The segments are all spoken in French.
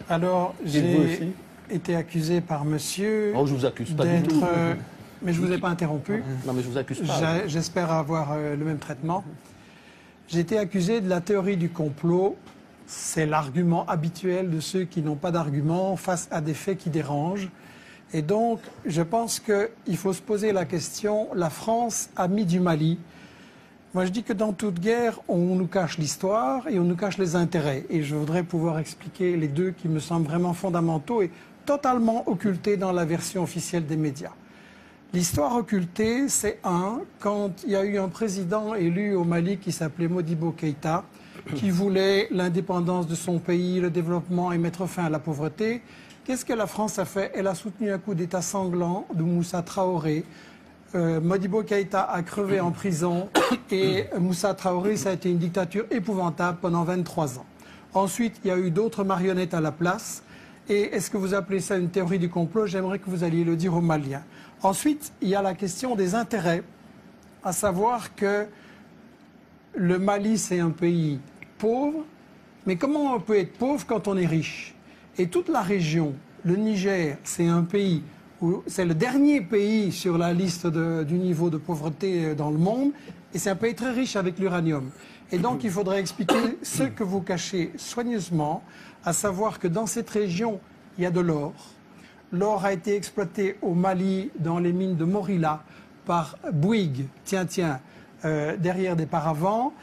Alors, j'ai été accusé par monsieur... Oh, je vous accuse pas du tout. Mais je ne vous ai pas interrompu. Non, mais je vous accuse pas. J'espère avoir le même traitement. J'ai été accusé de la théorie du complot. C'est l'argument habituel de ceux qui n'ont pas d'argument face à des faits qui dérangent. Et donc, je pense qu'il faut se poser la question, la France, amie du Mali. Moi, je dis que dans toute guerre, on nous cache l'histoire et on nous cache les intérêts. Et je voudrais pouvoir expliquer les deux qui me semblent vraiment fondamentaux et totalement occultés dans la version officielle des médias. L'histoire occultée, c'est quand il y a eu un président élu au Mali qui s'appelait Modibo Keïta, qui voulait l'indépendance de son pays, le développement et mettre fin à la pauvreté. Qu'est-ce que la France a fait? Elle a soutenu un coup d'État sanglant de Moussa Traoré. Modibo Keïta a crevé en prison et Moussa Traoré, ça a été une dictature épouvantable pendant 23 ans. Ensuite, il y a eu d'autres marionnettes à la place. Et est-ce que vous appelez ça une théorie du complot? J'aimerais que vous alliez le dire aux Maliens. Ensuite, il y a la question des intérêts, à savoir que le Mali, c'est un pays pauvre, mais comment on peut être pauvre quand on est riche? Et toute la région, le Niger, c'est un pays où c'est le dernier pays sur la liste du niveau de pauvreté dans le monde, et c'est un pays très riche avec l'uranium. Et donc, il faudrait expliquer ce que vous cachez soigneusement, à savoir que dans cette région, il y a de l'or. L'or a été exploité au Mali, dans les mines de Morila, par Bouygues, derrière des paravents.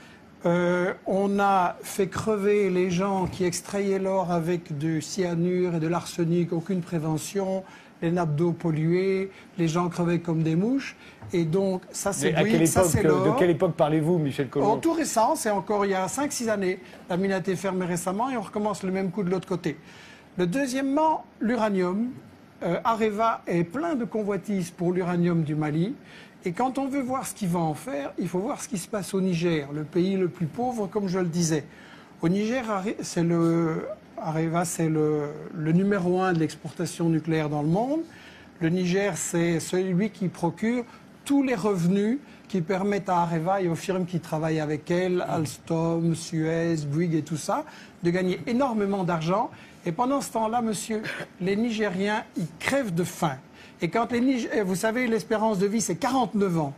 On a fait crever les gens qui extrayaient l'or avec du cyanure et de l'arsenic, aucune prévention, les nappes d'eau polluées, les gens crevaient comme des mouches. Et donc, ça c'est Bouygues, ça c'est l'or. De quelle époque parlez-vous, Michel Colomb? Tout récent, c'est encore il y a 5-6 années. La mine a été fermée récemment et on recommence le même coup de l'autre côté. Deuxièmement, l'uranium. Areva est plein de convoitises pour l'uranium du Mali. Et quand on veut voir ce qu'il va en faire, il faut voir ce qui se passe au Niger, le pays le plus pauvre, comme je le disais. Au Niger, Areva, c'est le numéro 1 de l'exportation nucléaire dans le monde. Le Niger, c'est celui qui procure tous les revenus qui permettent à Areva et aux firmes qui travaillent avec elle, Alstom, Suez, Bouygues et tout ça, de gagner énormément d'argent. Et pendant ce temps-là, monsieur, les Nigériens, ils crèvent de faim. Et quand vous savez, l'espérance de vie, c'est 49 ans.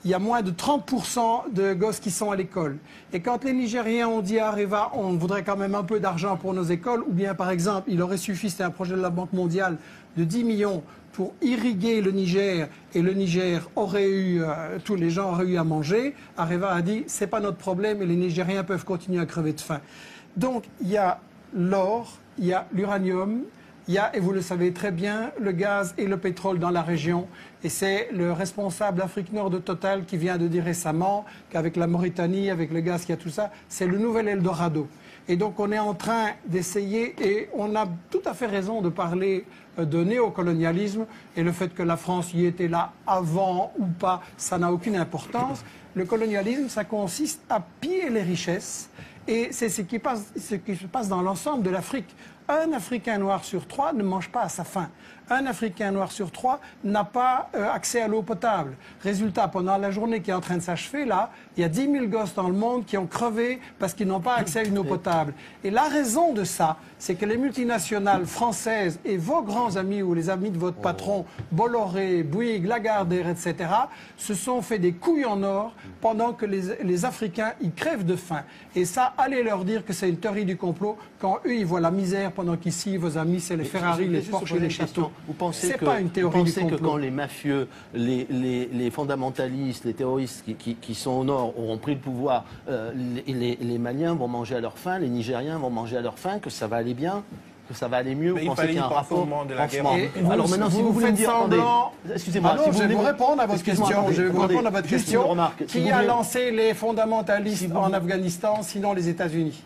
Il y a moins de 30% de gosses qui sont à l'école. Et quand les Nigériens ont dit à Areva, on voudrait quand même un peu d'argent pour nos écoles, ou bien par exemple, il aurait suffi, c'était un projet de la Banque mondiale, de 10 millions pour irriguer le Niger, et le Niger aurait eu, tous les gens auraient eu à manger, Areva a dit, c'est pas notre problème et les Nigériens peuvent continuer à crever de faim. Donc, il y a l'or, il y a l'uranium, il y a, et vous le savez très bien, le gaz et le pétrole dans la région. Et c'est le responsable Afrique Nord de Total qui vient de dire récemment qu'avec la Mauritanie, avec le gaz qu'il y a tout ça, c'est le nouvel Eldorado. Et donc on est en train d'essayer, et on a tout à fait raison de parler de néocolonialisme, et le fait que la France y était là avant ou pas, ça n'a aucune importance. Le colonialisme, ça consiste à piller les richesses, et c'est ce qui se passe dans l'ensemble de l'Afrique. Un Africain noir sur 3 ne mange pas à sa faim. Un Africain noir sur 3 n'a pas accès à l'eau potable. Résultat, pendant la journée qui est en train de s'achever, là, il y a 10 000 gosses dans le monde qui ont crevé parce qu'ils n'ont pas accès à une eau potable. Et la raison de ça, c'est que les multinationales françaises et vos grands amis ou les amis de votre patron, Bolloré, Bouygues, Lagardère, etc., se sont fait des couilles en or pendant que les Africains, ils crèvent de faim. Et ça, allez leur dire que c'est une théorie du complot quand eux, ils voient la misère pendant qu'ici, vos amis, c'est les Ferrari, les Porsche et les châteaux. Vous pensez c'est pas une théorie du complot. Que quand les mafieux, les fondamentalistes, les terroristes qui sont au nord auront pris le pouvoir, les Maliens vont manger à leur faim, les Nigériens vont manger à leur faim, que ça va aller bien, que ça va aller mieux? Mais vous pensez qu'il y a un rapport de la guerre. Alors maintenant, si vous voulez me dire, excusez-moi, je vais vous répondre à votre question. Je vais vous répondre à votre question. Qui a lancé les fondamentalistes en Afghanistan, sinon les États-Unis?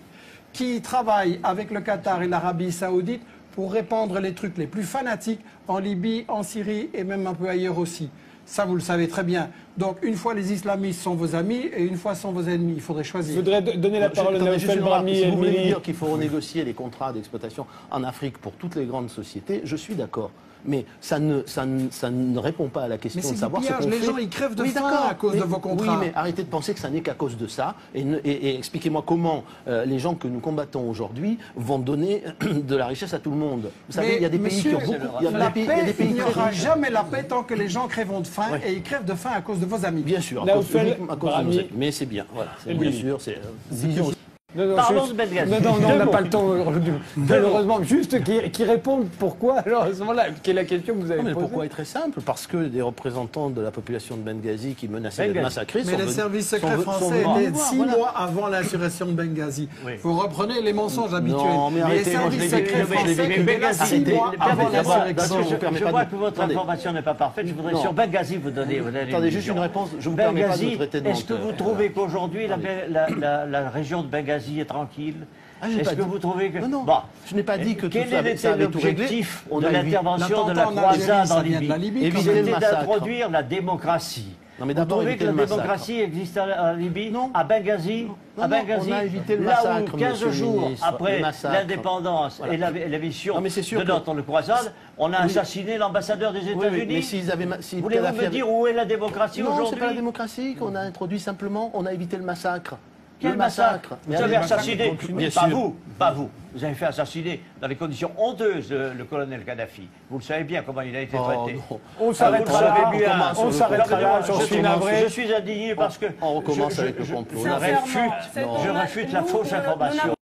Qui travaille avec le Qatar et l'Arabie Saoudite pour répandre les trucs les plus fanatiques en Libye, en Syrie et même un peu ailleurs aussi? Ça, vous le savez très bien. Donc, une fois les islamistes sont vos amis et une fois sont vos ennemis. Il faudrait Je choisir. voudrais donner la parole à Attendez, juste Naoufel une remarque. Brahmi Si et vous voulez me Elmini. dire qu'il faut renégocier les contrats d'exploitation en Afrique pour toutes les grandes sociétés, je suis d'accord. Mais ça ne répond pas à la question Mais c'est de du savoir ce pillage. qu'on Les fait. gens, ils crèvent de Oui, faim d'accord, à cause de vos contrats. Oui, mais arrêtez de penser que ça n'est qu'à cause de ça. Et expliquez-moi comment les gens que nous combattons aujourd'hui vont donner de la richesse à tout le monde. Vous savez, il y a des pays qui ont beaucoup. La paix, il n'y aura très riches. jamais la paix tant que les gens crèveront de faim Ouais. et ils crèvent de faim à cause de vos amis. Bien sûr, Naoufel uniquement à cause de Brahmi. nos amis. Mais c'est bien. Voilà, c'est bien Elmini. sûr, c'est vision. Non, Parlons juste- de Benghazi. Non, on Deux n'a mots. pas le temps aujourd'hui. Malheureusement, juste qui répondent pourquoi, alors à ce moment-là, quelle est la question que vous avez Non, mais posée. pourquoi est très simple? Parce que des représentants de la population de Benghazi qui menaçaient d'être massacrés Mais sont les venus- services sont secrets venus- français sont venus étaient voir, 6 voilà. mois avant l'insurrection de Benghazi. Oui. Vous reprenez les mensonges habituels. Non, mais les arrêtez, moi, je services l'ai secrets vécu, je l'ai français vécu. étaient là 6 Arrêtez. mois avant D'abord, l'insurrection. je vous permets Je pas vois de- que votre attendez. information n'est pas parfaite. Je voudrais Non. sur Benghazi vous donner. Attendez, juste une réponse. Je vous permets pas de Benghazi, me traiter de est-ce que menteur. vous trouvez qu'aujourd'hui la région de Benghazi est tranquille? Est-ce que vous trouvez que... Non, Bon. je n'ai pas dit que tout Quel ça était ça avait tout réglé. l'objectif On de a évité- l'intervention de la l'attentat en Algérie, croisade ça en vient de la Libye? Libye, Éviter le C'était massacre. d'introduire la démocratie. Non, mais Vous d'abord trouvez éviter que la le massacre. démocratie existe en Libye? Non. À Benghazi? Non, À non, Benghazi, on a évité le là massacre, où 15 monsieur le jours ministre, après le massacre. l'indépendance Voilà. et la mission Non, mais c'est sûr de que- notre croisade, on a Oui. assassiné l'ambassadeur des Oui, oui, États-Unis. mais s'ils avaient. Si Voulez-vous Kadhafi me avait- dire où est la démocratie Non, c'est aujourd'hui? pas la démocratie qu'on a introduit simplement. On a évité le massacre. Quel Le massacre? Vous Mais avez allez, assassiné, bien pas sûr. vous, pas vous. Vous avez fait assassiner dans les conditions honteuses le colonel Kadhafi. Vous le savez bien comment il a été Oh, traité. non. On Vous s'arrêtera le savez là, bien. on s'arrêtera là, j'en Je suis navré. Je suis indigné parce que On recommence avec le complot. je réfute la fausse information.